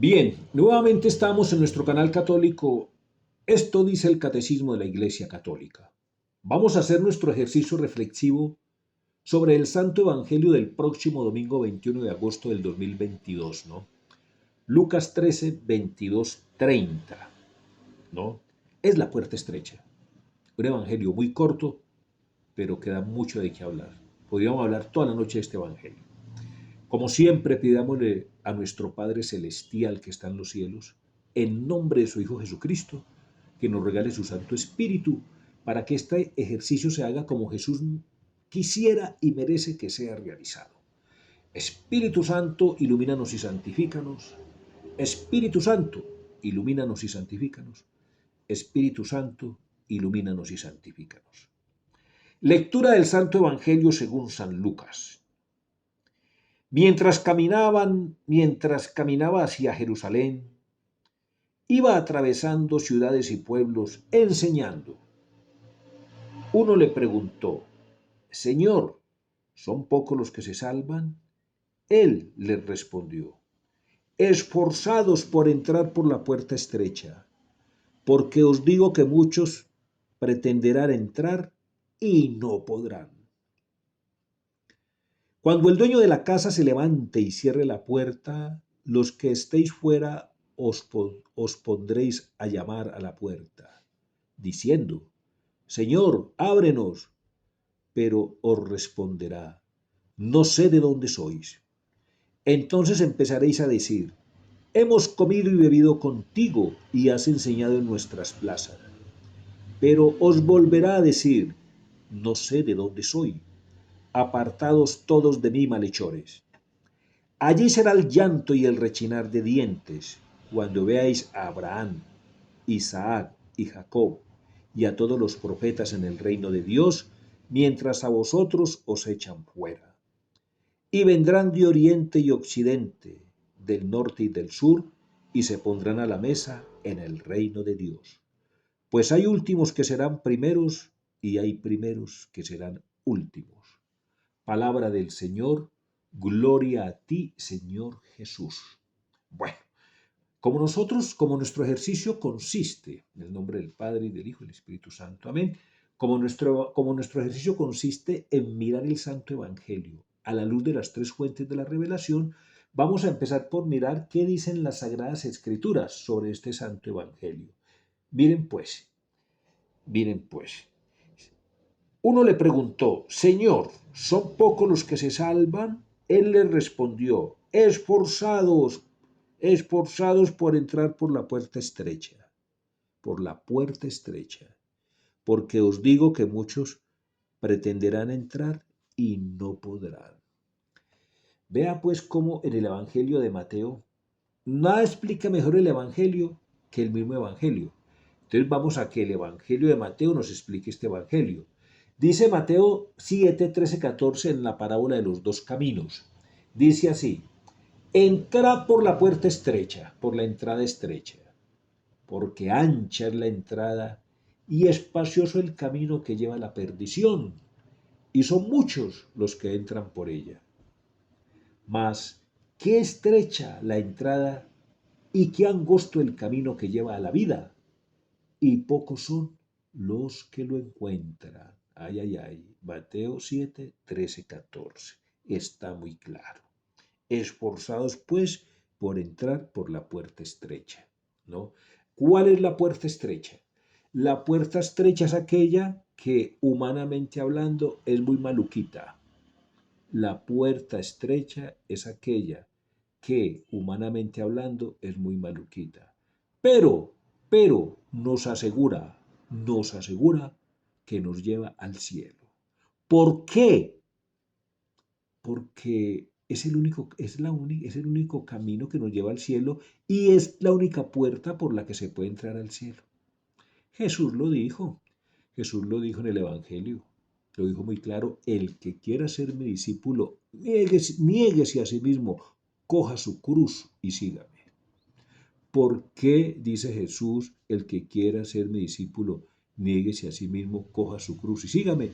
Bien, nuevamente estamos en nuestro canal católico. Esto dice el Catecismo de la Iglesia Católica. Vamos a hacer nuestro ejercicio reflexivo sobre el Santo Evangelio del próximo domingo 21 de agosto del 2022, ¿no? Lucas 13, 22, 30, ¿no? Es la puerta estrecha. Un evangelio muy corto, pero que da mucho de qué hablar. Podríamos hablar toda la noche de este evangelio. Como siempre, pidámosle a nuestro Padre Celestial que está en los cielos, en nombre de su Hijo Jesucristo, que nos regale su Santo Espíritu para que este ejercicio se haga como Jesús quisiera y merece que sea realizado. Espíritu Santo, ilumínanos y santifícanos. Espíritu Santo, ilumínanos y santifícanos. Espíritu Santo, ilumínanos y santifícanos. Lectura del Santo Evangelio según San Lucas. Mientras caminaba hacia Jerusalén, iba atravesando ciudades y pueblos enseñando. Uno le preguntó: Señor, ¿son pocos los que se salvan? Él les respondió: Esforzados por entrar por la puerta estrecha, porque os digo que muchos pretenderán entrar y no podrán. Cuando el dueño de la casa se levante y cierre la puerta, los que estéis fuera os pondréis a llamar a la puerta, diciendo: Señor, ábrenos. Pero os responderá: No sé de dónde sois. Entonces empezaréis a decir: Hemos comido y bebido contigo y has enseñado en nuestras plazas. Pero os volverá a decir: No sé de dónde soy. Apartados todos de mí, malhechores. Allí será el llanto y el rechinar de dientes, cuando veáis a Abraham, Isaac y Jacob, y a todos los profetas en el reino de Dios, mientras a vosotros os echan fuera. Y vendrán de oriente y occidente, del norte y del sur, y se pondrán a la mesa en el reino de Dios. Pues hay últimos que serán primeros, y hay primeros que serán últimos. Palabra del Señor, gloria a ti, Señor Jesús. Bueno, como nuestro ejercicio consiste, en el nombre del Padre y del Hijo y del Espíritu Santo, amén, como nuestro ejercicio consiste en mirar el Santo Evangelio a la luz de las tres fuentes de la revelación, vamos a empezar por mirar qué dicen las Sagradas Escrituras sobre este Santo Evangelio. Miren pues, miren pues. Uno le preguntó: Señor, ¿son pocos los que se salvan? Él le respondió: esforzados por entrar por la puerta estrecha, por la puerta estrecha, porque os digo que muchos pretenderán entrar y no podrán. Vea pues cómo en el Evangelio de Mateo, nada explica mejor el Evangelio que el mismo Evangelio. Entonces vamos a que el Evangelio de Mateo nos explique este Evangelio. Dice Mateo 7, 13, 14 en la parábola de los dos caminos. Dice así: entrad por la puerta estrecha, por la entrada estrecha, porque ancha es la entrada y espacioso el camino que lleva a la perdición, y son muchos los que entran por ella. Mas, qué estrecha la entrada y qué angosto el camino que lleva a la vida, y pocos son los que lo encuentran. Ay, ay, ay. Mateo 7, 13, 14. Está muy claro. Esforzados, pues, por entrar por la puerta estrecha, ¿no? ¿Cuál es la puerta estrecha? La puerta estrecha es aquella que, humanamente hablando, es muy maluquita. La puerta estrecha es aquella que, humanamente hablando, es muy maluquita. Pero nos asegura que nos lleva al cielo. ¿Por qué? Porque es el único camino que nos lleva al cielo y es la única puerta por la que se puede entrar al cielo. Jesús lo dijo. Jesús lo dijo en el Evangelio. Lo dijo muy claro: el que quiera ser mi discípulo, niéguese a sí mismo, coja su cruz y sígame. ¿Por qué dice Jesús: el que quiera ser mi discípulo, niéguese a sí mismo, coja su cruz y sígame?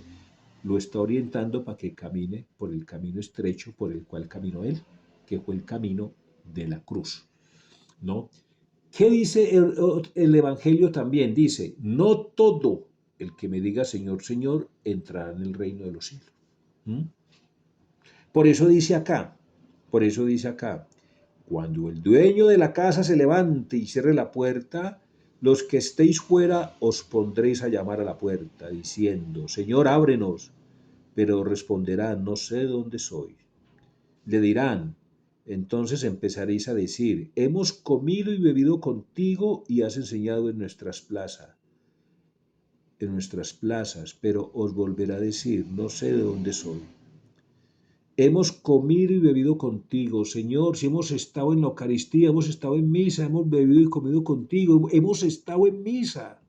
Lo está orientando para que camine por el camino estrecho por el cual caminó él, que fue el camino de la cruz. ¿no? ¿Qué dice el Evangelio también? Dice, no todo el que me diga Señor, Señor, entrará en el reino de los cielos. ¿Mm? Por eso dice acá, por eso dice acá, cuando el dueño de la casa se levante y cierre la puerta, los que estéis fuera os pondréis a llamar a la puerta, diciendo, Señor, ábrenos. Pero responderán, no sé dónde soy. Le dirán, entonces empezaréis a decir, hemos comido y bebido contigo y has enseñado en nuestras plazas, pero os volverá a decir, no sé de dónde soy. Hemos comido y bebido contigo, Señor, si hemos estado en la Eucaristía, hemos estado en misa, hemos bebido y comido contigo, hemos estado en misa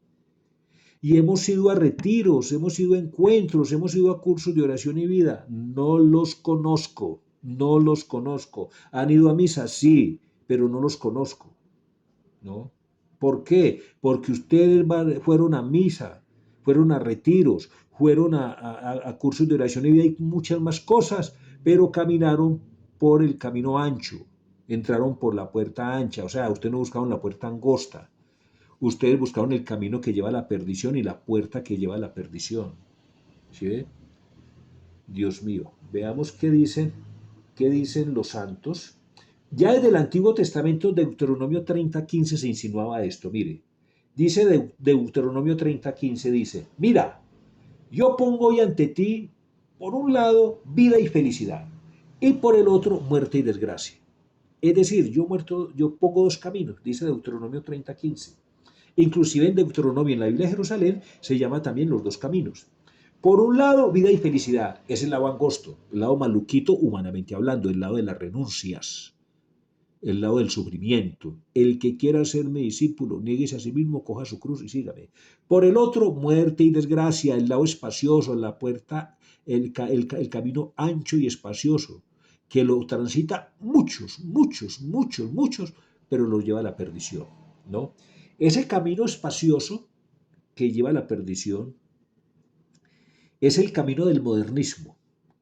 y hemos ido a retiros, hemos ido a encuentros, hemos ido a cursos de oración y vida. No los conozco, no los conozco. ¿Han ido a misa? Sí, pero no los conozco, ¿no? ¿Por qué? Porque ustedes fueron a misa, fueron a retiros, fueron a cursos de oración y vida y muchas más cosas, pero caminaron por el camino ancho, entraron por la puerta ancha, o sea, ustedes no buscaron la puerta angosta, ustedes buscaron el camino que lleva a la perdición y la puerta que lleva a la perdición. ¿Sí ve? Dios mío, veamos qué dicen los santos. Ya desde el Antiguo Testamento, Deuteronomio 30:15 se insinuaba esto. Mire, dice Deuteronomio 30:15, dice, mira, yo pongo hoy ante ti, por un lado, vida y felicidad, y por el otro, muerte y desgracia. Es decir, yo pongo dos caminos, dice Deuteronomio 30:15. Inclusive en Deuteronomio, en la Biblia de Jerusalén, se llama también los dos caminos. Por un lado, vida y felicidad, es el lado angosto, el lado maluquito, humanamente hablando, el lado de las renuncias, el lado del sufrimiento. El que quiera ser mi discípulo, nieguese a sí mismo, coja su cruz y sígame. Por el otro, muerte y desgracia, el lado espacioso, la puerta, el camino ancho y espacioso, que lo transita muchos, pero lo lleva a la perdición, ¿no? Ese camino espacioso que lleva a la perdición es el camino del modernismo,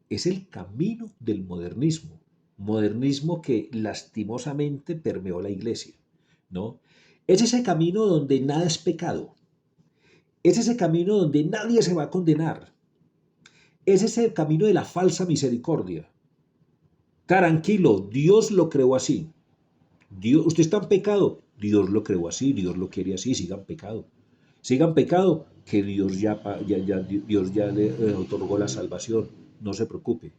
es el camino del modernismo, modernismo que lastimosamente permeó la iglesia, ¿no? Es ese camino donde nada es pecado, es ese camino donde nadie se va a condenar, es ese camino de la falsa misericordia. Tranquilo, Dios lo creó así. Dios, usted está en pecado, Dios lo creó así, Dios lo quiere así, sigan pecado. Sigan pecado, que Dios ya le otorgó la salvación. No se preocupe,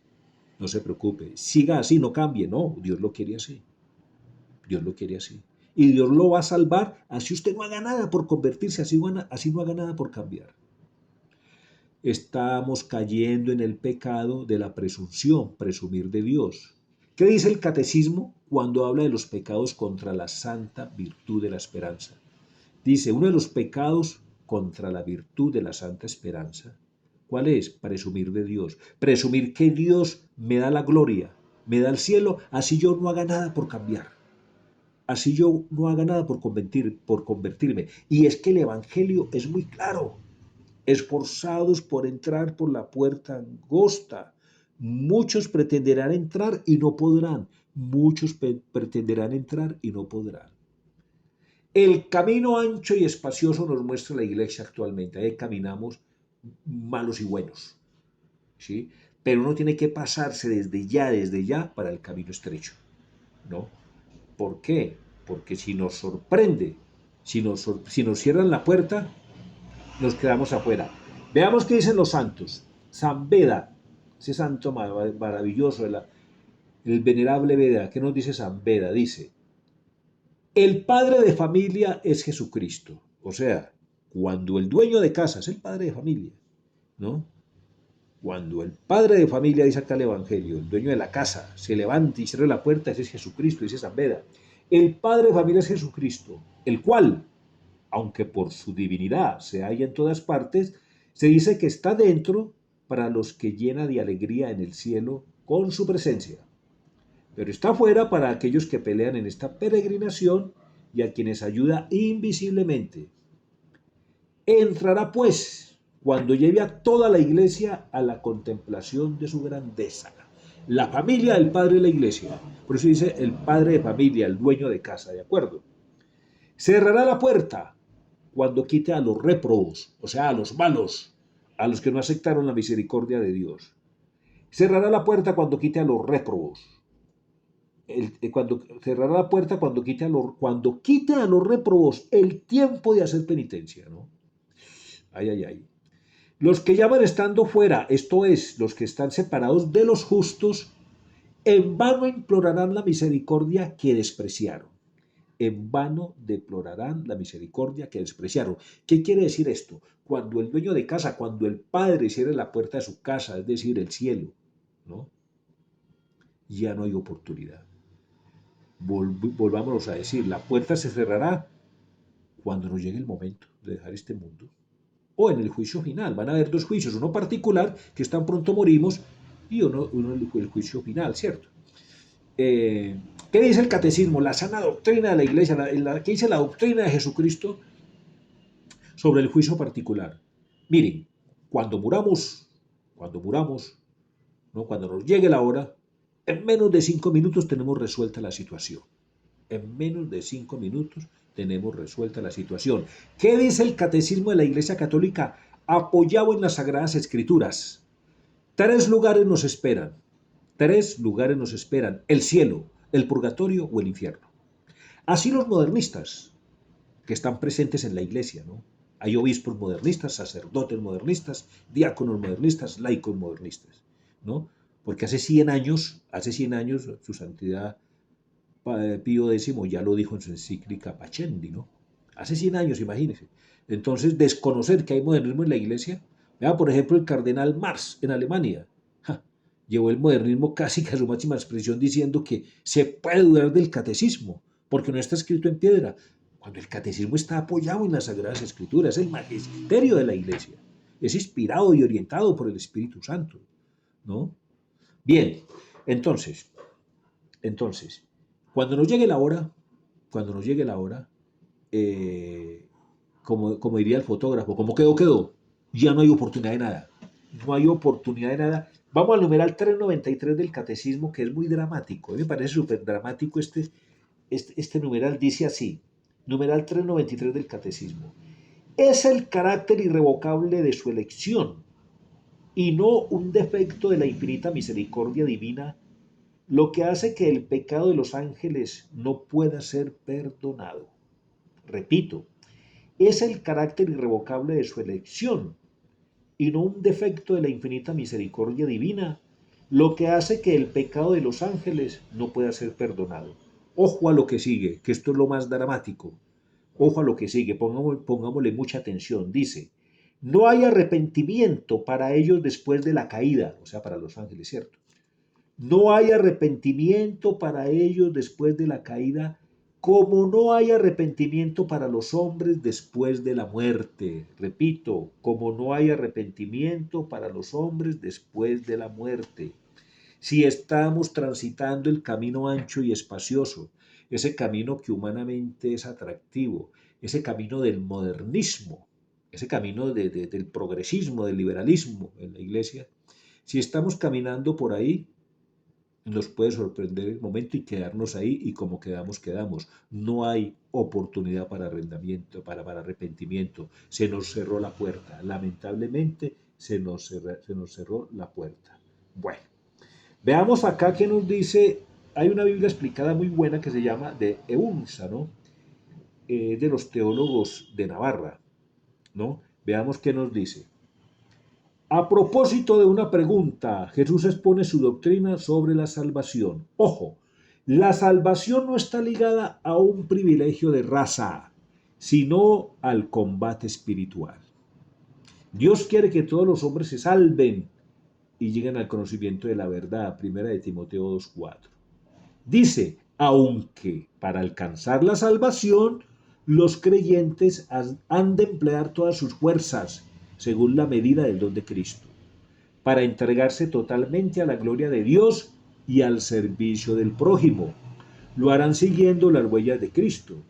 no se preocupe. Siga así, no cambie, no, Dios lo quiere así. Dios lo quiere así. Y Dios lo va a salvar, así usted no haga nada por convertirse, así no haga nada por cambiar. Estamos cayendo en el pecado de la presunción, presumir de Dios. ¿Qué dice el catecismo cuando habla de los pecados contra la santa virtud de la esperanza? Dice, uno de los pecados contra la virtud de la santa esperanza, ¿cuál es? Presumir de Dios. Presumir que Dios me da la gloria, me da el cielo, así yo no haga nada por cambiar. Así yo no haga nada por convertirme. Y es que el Evangelio es muy claro. Esforzados por entrar por la puerta angosta. Muchos pretenderán entrar y no podrán. Muchos pretenderán entrar y no podrán. El camino ancho y espacioso nos muestra la iglesia actualmente. Ahí caminamos malos y buenos, ¿sí? Pero uno tiene que pasarse desde ya, para el camino estrecho, ¿no? ¿Por qué? Porque si nos sorprende, si nos cierran la puerta, nos quedamos afuera. Veamos qué dicen los santos. San Beda, ese santo maravilloso, el venerable Beda, ¿qué nos dice San Beda? Dice, el padre de familia es Jesucristo. O sea, cuando el dueño de casa es el padre de familia, ¿no? Cuando el padre de familia, dice acá el Evangelio, el dueño de la casa, se levanta y cierra la puerta, ese es Jesucristo, dice San Beda. El padre de familia es Jesucristo, el cual, aunque por su divinidad se halla en todas partes, se dice que está dentro para los que llena de alegría en el cielo con su presencia. Pero está fuera para aquellos que pelean en esta peregrinación y a quienes ayuda invisiblemente. Entrará pues cuando lleve a toda la iglesia a la contemplación de su grandeza. La familia del padre de la iglesia. Por eso dice el padre de familia, el dueño de casa, ¿de acuerdo? Cerrará la puerta cuando quite a los réprobos, o sea, a los malos, a los que no aceptaron la misericordia de Dios. Cerrará la puerta cuando quite a los réprobos. Cerrará la puerta cuando quite a los réprobos el tiempo de hacer penitencia, ¿no? Ay, ay, ay. Los que llaman estando fuera, esto es, los que están separados de los justos, en vano implorarán la misericordia que despreciaron. En vano deplorarán la misericordia que despreciaron. ¿Qué quiere decir esto? Cuando el dueño de casa, cuando el padre cierre la puerta de su casa, es decir, el cielo, ¿no? Ya no hay oportunidad. Volvámonos a decir, la puerta se cerrará cuando nos llegue el momento de dejar este mundo. O en el juicio final. Van a haber dos juicios, uno particular, que es tan pronto morimos, y uno el juicio final, ¿cierto? ¿Qué dice el catecismo? La sana doctrina de la iglesia, ¿qué dice la doctrina de Jesucristo sobre el juicio particular? Miren, cuando muramos, ¿no? Cuando nos llegue la hora, en menos de 5 minutos tenemos resuelta la situación. En menos de 5 minutos tenemos resuelta la situación. ¿Qué dice el catecismo de la Iglesia Católica? Apoyado en las Sagradas Escrituras. 3 lugares nos esperan. 3 lugares nos esperan. El cielo, el purgatorio o el infierno. Así los modernistas, que están presentes en la Iglesia, ¿no? Hay obispos modernistas, sacerdotes modernistas, diáconos modernistas, laicos modernistas, ¿no? Porque hace 100 años, su santidad Pío X ya lo dijo en su encíclica Pacendi, ¿no? Hace 100 años, imagínense. Entonces, desconocer que hay modernismo en la iglesia, vea, por ejemplo, el cardenal Marx en Alemania, llevó el modernismo casi que a su máxima expresión diciendo que se puede dudar del catecismo, porque no está escrito en piedra, cuando el catecismo está apoyado en las Sagradas Escrituras, es el magisterio de la iglesia, es inspirado y orientado por el Espíritu Santo, ¿no? Bien, entonces, entonces, cuando nos llegue la hora, cuando nos llegue la hora, eh, como diría el fotógrafo, como quedó, quedó. Ya no hay oportunidad de nada. No hay oportunidad de nada. Vamos al numeral 393 del catecismo, que es muy dramático. A mí me parece súper dramático este numeral. Dice así, numeral 393 del catecismo. Es el carácter irrevocable de su elección y no un defecto de la infinita misericordia divina lo que hace que el pecado de los ángeles no pueda ser perdonado. Repito, es el carácter irrevocable de su elección y no un defecto de la infinita misericordia divina lo que hace que el pecado de los ángeles no pueda ser perdonado. Ojo a lo que sigue, que esto es lo más dramático. Ojo a lo que sigue, pongámosle mucha atención. Dice, no hay arrepentimiento para ellos después de la caída, o sea, para los ángeles, ¿cierto? No hay arrepentimiento para ellos después de la caída, como no hay arrepentimiento para los hombres después de la muerte. Repito, como no hay arrepentimiento para los hombres después de la muerte. Si estamos transitando el camino ancho y espacioso, ese camino que humanamente es atractivo, ese camino del modernismo, ese camino del progresismo, del liberalismo en la iglesia, si estamos caminando por ahí, nos puede sorprender el momento y quedarnos ahí y como quedamos, quedamos. No hay oportunidad para arrendamiento, para arrepentimiento. Se nos cerró la puerta. Lamentablemente se nos cerró la puerta. Bueno, veamos acá qué nos dice. Hay una Biblia explicada muy buena que se llama de Eunsa, ¿no? De los teólogos de Navarra, ¿no? Veamos qué nos dice. A propósito de una pregunta, Jesús expone su doctrina sobre la salvación. Ojo, la salvación no está ligada a un privilegio de raza, sino al combate espiritual. Dios quiere que todos los hombres se salven y lleguen al conocimiento de la verdad. Primera de Timoteo 2:4. Dice, aunque para alcanzar la salvación, los creyentes han de emplear todas sus fuerzas, según la medida del don de Cristo, para entregarse totalmente a la gloria de Dios y al servicio del prójimo. Lo harán siguiendo las huellas de Cristo,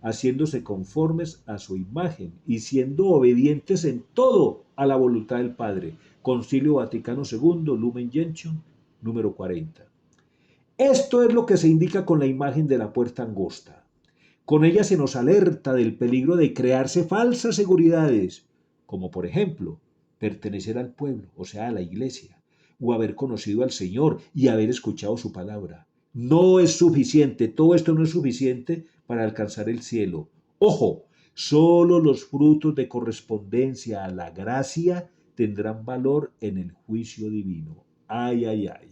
haciéndose conformes a su imagen y siendo obedientes en todo a la voluntad del Padre. Concilio Vaticano II, Lumen Gentium, número 40. Esto es lo que se indica con la imagen de la puerta angosta. Con ella se nos alerta del peligro de crearse falsas seguridades, como por ejemplo, pertenecer al pueblo, o sea, a la iglesia, o haber conocido al Señor y haber escuchado su palabra. No es suficiente, todo esto no es suficiente para alcanzar el cielo. Ojo, solo los frutos de correspondencia a la gracia tendrán valor en el juicio divino. Ay, ay, ay.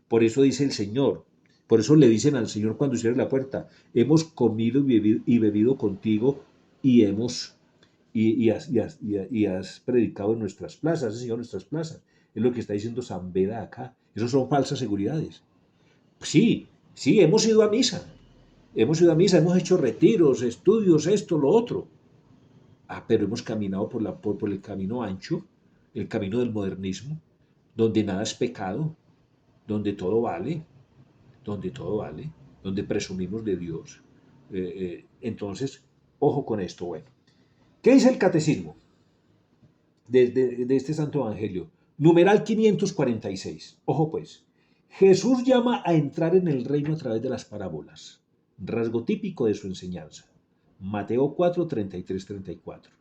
Por eso dice el Señor, por eso le dicen al Señor cuando cierre la puerta, hemos comido y bebido contigo y hemos y has predicado en nuestras plazas, has enseñado en nuestras plazas. Es lo que está diciendo San Beda acá. Esos son falsas seguridades. Sí, sí, hemos hecho retiros, estudios, esto, lo otro. Pero hemos caminado por el camino ancho, el camino del modernismo, donde nada es pecado, donde todo vale, donde todo vale, donde presumimos de Dios. Entonces, ojo con esto, bueno. ¿Qué dice el catecismo de este santo evangelio? Numeral 546. Ojo pues. Jesús llama a entrar en el reino a través de las parábolas, rasgo típico de su enseñanza. Mateo 4, 33, 34.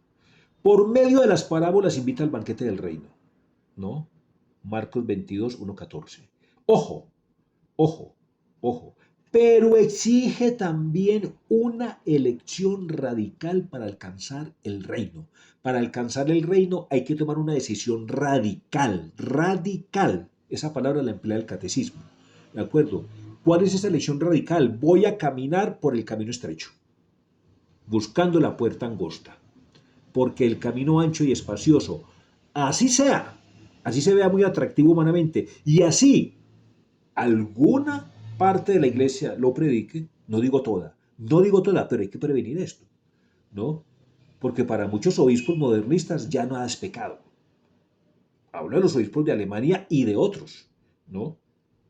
Por medio de las parábolas invita al banquete del reino, ¿no? Marcos 22, 1, 14. Ojo, ojo, ojo, pero exige también una elección radical para alcanzar el reino. Para alcanzar el reino hay que tomar una decisión radical, radical. Esa palabra la emplea el catecismo, ¿de acuerdo? ¿Cuál es esa elección radical? Voy a caminar por el camino estrecho, buscando la puerta angosta, porque el camino ancho y espacioso, así sea, así se vea muy atractivo humanamente, y así alguna parte de la iglesia lo predique, no digo toda, pero hay que prevenir esto, ¿no? Porque para muchos obispos modernistas ya nada es pecado. Hablo de los obispos de Alemania y de otros, ¿no?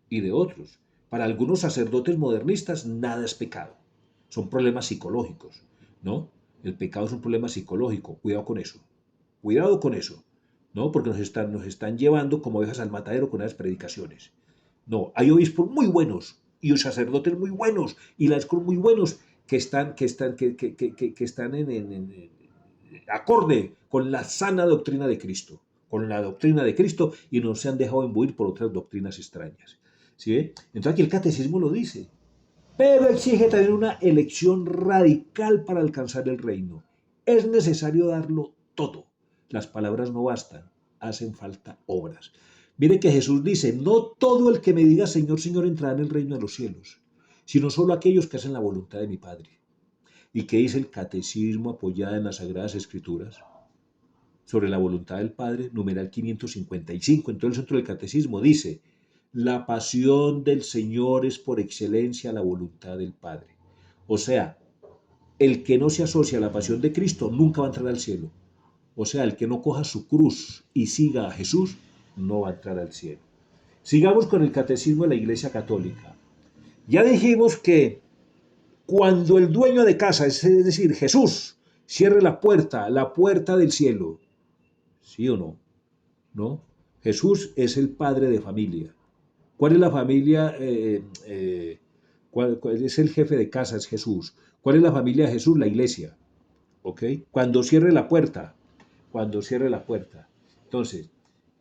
Y de otros. Para algunos sacerdotes modernistas nada es pecado. Son problemas psicológicos, ¿no? El pecado es un problema psicológico. Cuidado con eso. Cuidado con eso, ¿no? Porque nos están llevando como ovejas al matadero con esas predicaciones. No, hay obispos muy buenos y sacerdotes muy buenos y laicos muy buenos que están en acorde con la sana doctrina de Cristo, con la doctrina de Cristo y no se han dejado imbuir por otras doctrinas extrañas. ¿Sí? Entonces aquí el catecismo lo dice, pero exige también una elección radical para alcanzar el reino. Es necesario darlo todo. Las palabras no bastan, hacen falta obras. Mire que Jesús dice, no todo el que me diga Señor, Señor entrará en el reino de los cielos, sino solo aquellos que hacen la voluntad de mi Padre. ¿Y qué dice el catecismo apoyada en las Sagradas Escrituras? Sobre la voluntad del Padre, numeral 555, en todo el centro del catecismo dice, la pasión del Señor es por excelencia la voluntad del Padre. O sea, el que no se asocia a la pasión de Cristo nunca va a entrar al cielo. O sea, el que no coja su cruz y siga a Jesús no va a entrar al cielo. Sigamos con el catecismo de la Iglesia Católica. Ya dijimos que cuando el dueño de casa, es decir, Jesús, cierre la puerta del cielo, ¿sí o no? ¿No? Jesús es el padre de familia. ¿Cuál es la familia? ¿Cuál es el jefe de casa? Es Jesús. ¿Cuál es la familia de Jesús? La iglesia. ¿Ok? Cuando cierre la puerta. Entonces,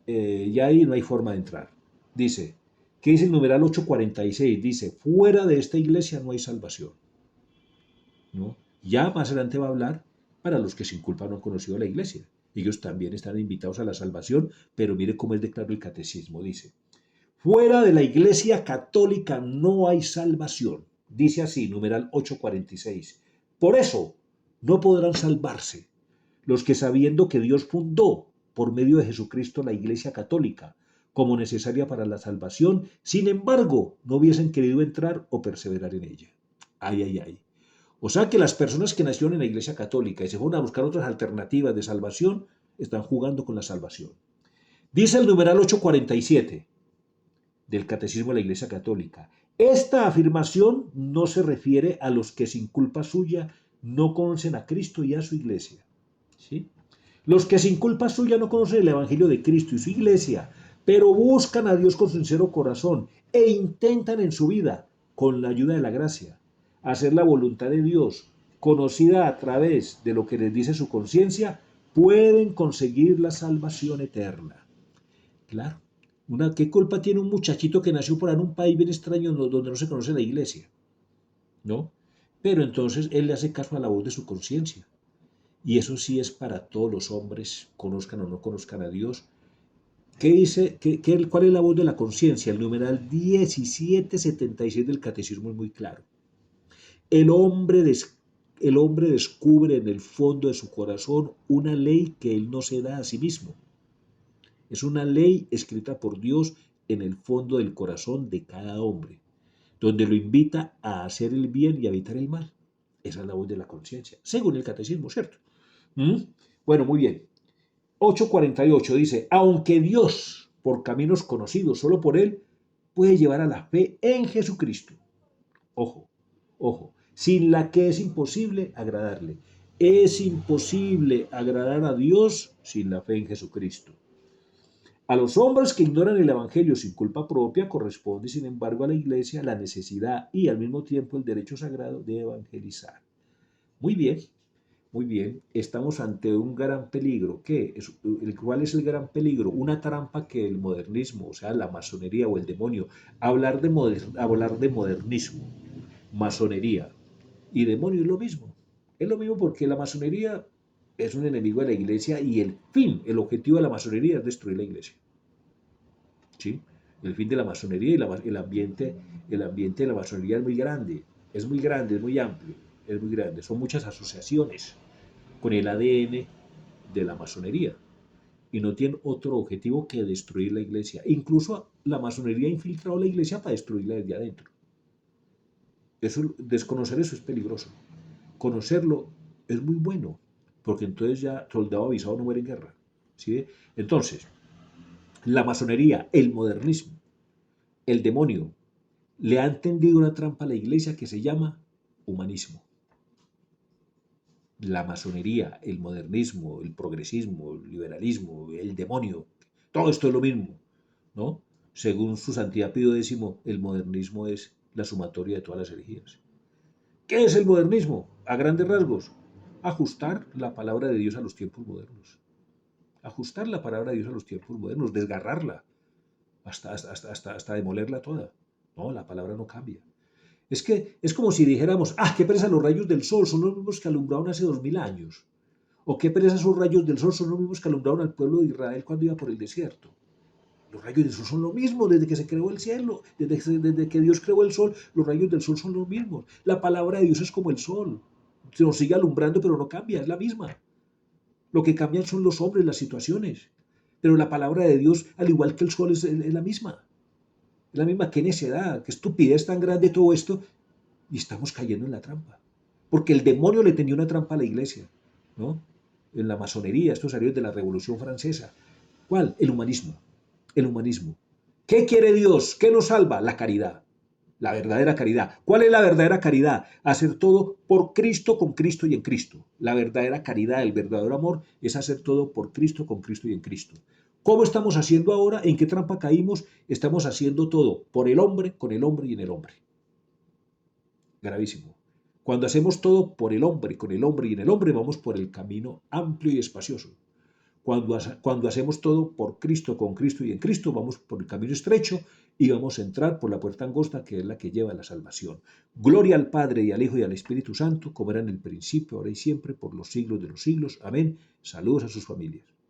ya ahí no hay forma de entrar. Dice, ¿qué dice el numeral 846? Dice, fuera de esta iglesia no hay salvación. ¿No? Ya más adelante va a hablar para los que sin culpa no han conocido la iglesia. Ellos también están invitados a la salvación, pero mire cómo es declarado el catecismo. Dice, fuera de la iglesia católica no hay salvación. Dice así, numeral 846. Por eso no podrán salvarse los que sabiendo que Dios fundó por medio de Jesucristo la iglesia católica como necesaria para la salvación, sin embargo, no hubiesen querido entrar o perseverar en ella. Ay, ay, ay. O sea que las personas que nacieron en la Iglesia Católica y se fueron a buscar otras alternativas de salvación, están jugando con la salvación. Dice el numeral 847 del Catecismo de la Iglesia Católica. Esta afirmación no se refiere a los que sin culpa suya no conocen a Cristo y a su Iglesia. ¿Sí? Los que sin culpa suya no conocen el Evangelio de Cristo y su Iglesia pero buscan a Dios con sincero corazón e intentan en su vida, con la ayuda de la gracia, hacer la voluntad de Dios, conocida a través de lo que les dice su conciencia, pueden conseguir la salvación eterna. Claro, ¿qué culpa tiene un muchachito que nació por ahí en un país bien extraño donde no se conoce la iglesia? ¿No? Pero entonces él le hace caso a la voz de su conciencia. Y eso sí es para todos los hombres, conozcan o no conozcan a Dios. ¿Qué dice? ¿Cuál es la voz de la conciencia? El numeral 1776 del catecismo es muy claro. El hombre, el hombre descubre en el fondo de su corazón una ley que él no se da a sí mismo. Es una ley escrita por Dios en el fondo del corazón de cada hombre, donde lo invita a hacer el bien y a evitar el mal. Esa es la voz de la conciencia, según el catecismo, ¿cierto? ¿Mm? Bueno, muy bien. 8:48 dice, aunque Dios, por caminos conocidos solo por Él, puede llevar a la fe en Jesucristo. Ojo, ojo, sin la que es imposible agradarle. Es imposible agradar a Dios sin la fe en Jesucristo. A los hombres que ignoran el Evangelio sin culpa propia corresponde, sin embargo, a la Iglesia la necesidad y al mismo tiempo el derecho sagrado de evangelizar. Muy bien, muy bien. Estamos ante un gran peligro. ¿Cuál es el gran peligro? Una trampa que el modernismo, o sea, la masonería o el demonio, hablar de modernismo, masonería y demonio es lo mismo. Es lo mismo porque la masonería es un enemigo de la iglesia y el objetivo de la masonería es destruir la iglesia. ¿Sí? El fin de la masonería y el ambiente de la masonería es muy grande, es muy amplio, es muy grande. Son muchas asociaciones con el ADN de la masonería y no tienen otro objetivo que destruir la iglesia. Incluso la masonería ha infiltrado la iglesia para destruirla desde adentro. Desconocer eso es peligroso. Conocerlo es muy bueno, porque entonces ya soldado avisado no muere en guerra. ¿Sí? Entonces, la masonería, el modernismo, el demonio, le han tendido una trampa a la iglesia que se llama humanismo. La masonería, el modernismo, el progresismo, el liberalismo, el demonio, todo esto es lo mismo, ¿no? Según su santidad Pío X, el modernismo es la sumatoria de todas las herejías. ¿Qué es el modernismo? A grandes rasgos, ajustar la palabra de Dios a los tiempos modernos. Ajustar la palabra de Dios a los tiempos modernos, desgarrarla, hasta demolerla toda. No, la palabra no cambia. Es que es como si dijéramos, qué pereza los rayos del sol, son los mismos que alumbraron hace 2000 años. O qué pereza esos rayos del sol, son los mismos que alumbraron al pueblo de Israel cuando iba por el desierto. Los rayos del sol son lo mismo desde que se creó el cielo, desde que Dios creó el sol, los rayos del sol son los mismos. La palabra de Dios es como el sol, se nos sigue alumbrando pero no cambia, es la misma. Lo que cambian son los hombres, las situaciones. Pero la palabra de Dios, al igual que el sol, es la misma. Es la misma, qué necedad, qué estupidez tan grande todo esto. Y estamos cayendo en la trampa. Porque el demonio le tenía una trampa a la iglesia, ¿no? En la masonería, estos salió de la Revolución Francesa. ¿Cuál? El humanismo. El humanismo. ¿Qué quiere Dios? ¿Qué nos salva? La caridad. La verdadera caridad. ¿Cuál es la verdadera caridad? Hacer todo por Cristo, con Cristo y en Cristo. La verdadera caridad, el verdadero amor, es hacer todo por Cristo, con Cristo y en Cristo. ¿Cómo estamos haciendo ahora? ¿En qué trampa caímos? Estamos haciendo todo por el hombre, con el hombre y en el hombre. Gravísimo. Cuando hacemos todo por el hombre, con el hombre y en el hombre, vamos por el camino amplio y espacioso. Cuando hacemos todo por Cristo, con Cristo y en Cristo, vamos por el camino estrecho y vamos a entrar por la puerta angosta, que es la que lleva a la salvación. Gloria al Padre y al Hijo y al Espíritu Santo, como era en el principio, ahora y siempre, por los siglos de los siglos. Amén. Saludos a sus familias.